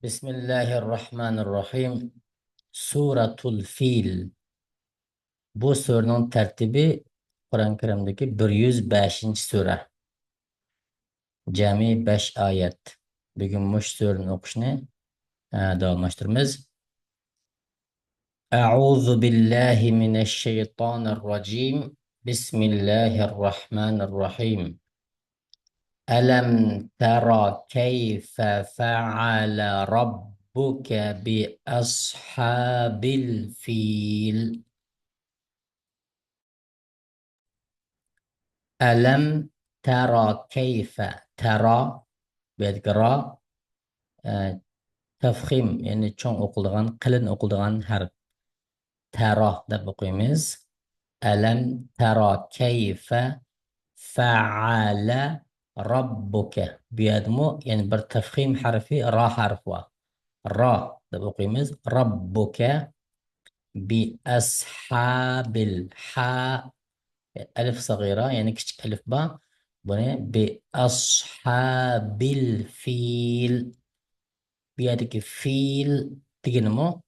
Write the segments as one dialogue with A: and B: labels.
A: Bismillahirrahmanirrahim. Suratul Fil. Bu surenin tertibi Kur'an-ı Kerim'deki 105. sure. Cami 5 ayet. Bugün bu surenin okuşunu davamlaştırmamız. Euzu billahi mineşşeytanirracim. Bismillahirrahmanirrahim. Alam tara keyfe fe'ale rabbuke bi ashabil fil. Alam tara keyfe tara bedgara tafxim yani çoğun okulduğun qilin okulduğun harf tara deb o'qiymiz. Alam tara keyfe fa'ala rabbuka bu yerda yani bir tafxim harfi ra harfi var. Ra deb o'qiymiz. Rabbuka bi ashabil ha ألف صغيرة يعني كتك ألف با بني بأصحاب الفيل بيادك فيل تجنمو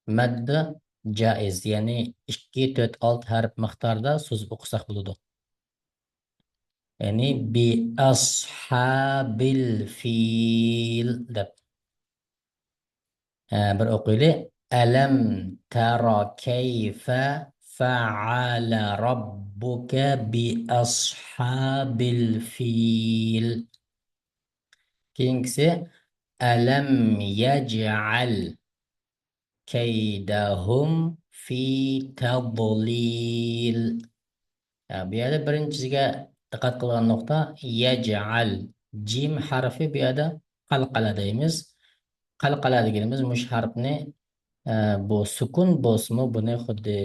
A: مادة جائز يعني إشكي توت ألت هارب مختار دا سوز بقصخ بلودو يعني بأصحاب الفيل ده بالأقولي ألم ترى كيف فعل ربك بأصحاب الفيل كينكسي ألم يجعل كيدهم في تضليل بهذا برنجزة دقت قلنا النقطة يجعل جيم حرفي بهذا قلقلة دايمز قلقلة دايمز مش حرفني bu sukun bosma buni xuddi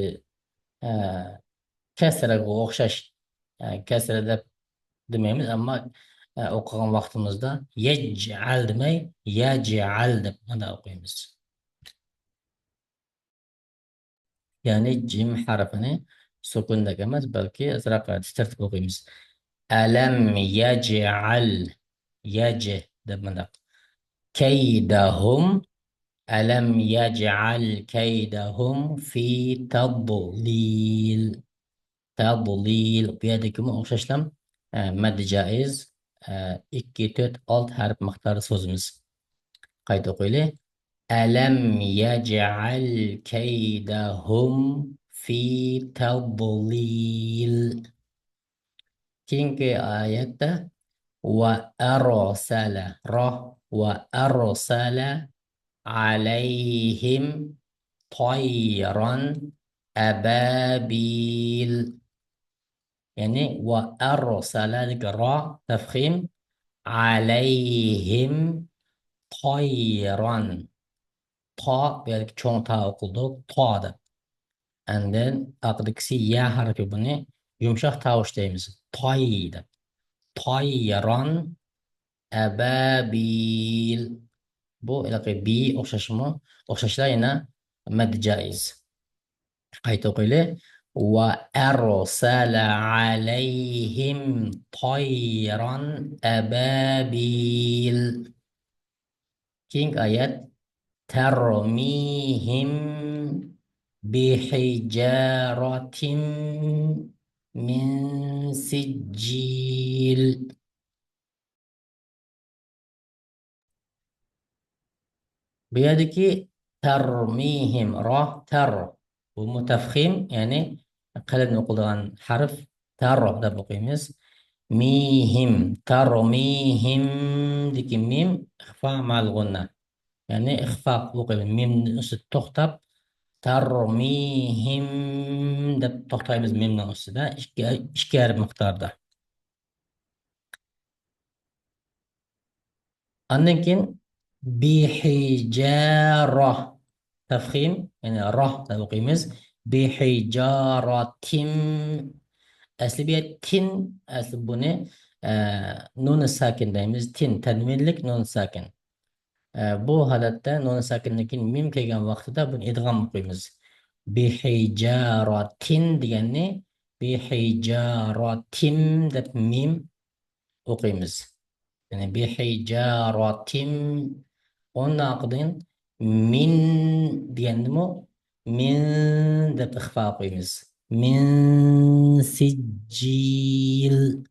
A: kasraga o'xshash kasra deb demaymiz ammo o'qigan vaqtimizda yaj'al demay yaj'al deb mana o'qiymiz. Ya'ni jim harfini sukundek emas balki azroq titrtib o'qiymiz. Alam yaj'al yaj deb mana kaydahum ألم يجعل كيدهم في تضليل تضليل بيدك مو أخشاشلم مد جائز إكي توت ألت حرف مختار سوزمز قيد قيله ألم يجعل كيدهم في تضليل كينك آيات وأرسل وأرسل عليهم طيرا أبابيل يعني وأرسل را تفخيم عليهم طيرا طا بيلك چون تا okulduk طا da and then أقدكسي يا harfi bunu yumuşak tavuş deyimiz طي da طيرا أبابيل bu ilaqa bi o'xshashmi o'xshashlar yana mad jaiz qayta o'qiylik va arsala alayhim tayran ababil keyingi oyat tarmihim bihijaratin min sijil بيدك ترميهم را تر ومتفخيم يعني قلب نقول عن حرف تر ده بقيمس ميهم ترميهم ديك ميم إخفاء مع الغنة يعني إخفاء بقيم ميم نص تخطب ترميهم ده تخطب ميم نص ده إشكار مقدار ده أنكن بحجارة تفخيم يعني ره تقيمز بحجارة أصل بيا تن أصل بني نون ساكن دايمز تن تنوين لك نون ساكن بو هذا نون ساكن لكن ميم كيغان وقت ده بن إدغام قيمز بحجارة دياني بحجارة ده ميم أقيمز يعني بحجارة قلنا قدين من ديانمو من دب إخفاء قيمز من سجيل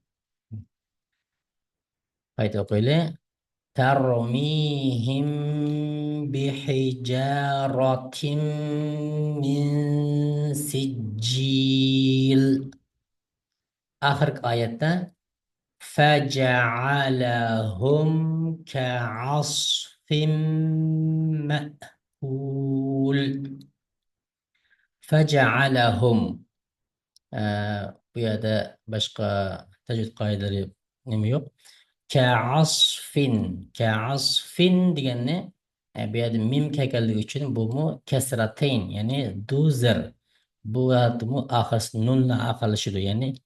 A: هاي تقولي ترميهم بحجارة من سجيل آخر آية فجعلهم كعصف مأكول فجعلهم بيدا بشقى تجد قاعدة نميو كعصف كعصف ديجنة بيدا ميم كالي üçün بومو كسرتين يعني دوزر بو آخر نون آخر شدو يعني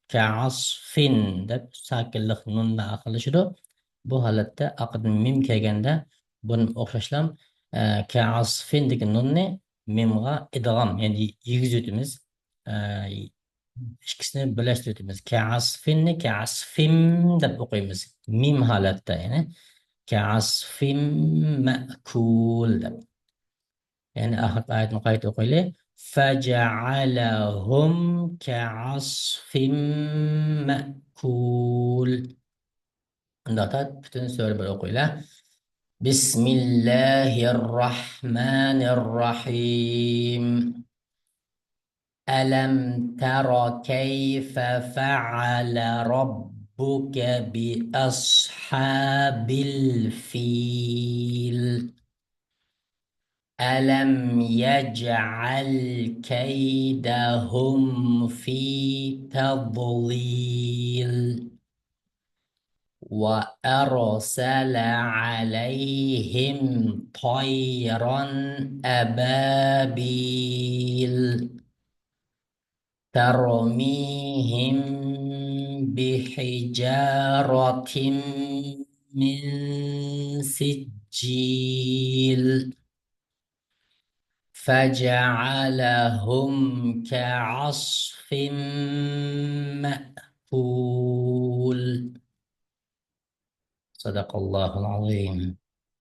A: كعصف deb sakinlik nunla aqlashidi. Bu holatda aqdin mim kelganda buni o'xshashlam ka'asfin degan nunni mimga idg'am, ya'ni yigizitimiz. Ikkisini birlashtiramiz. Ka'asfinni ka'asfim deb o'qiymiz. Mim holatda, ya'ni ka'asfim ma'kul deb. يعني آخر آية مقايت أقول فجعلهم كعصف مأكول. نقطات بتن سورة بالأقول بسم الله الرحمن الرحيم. ألم تر كيف فعل ربك بأصحاب الفيل؟ ألم يجعل كيدهم في تضليل وأرسل عليهم طيرا أبابيل ترميهم بحجارة من سجيل فجعلهم كعصف مأكول. صدق الله العظيم.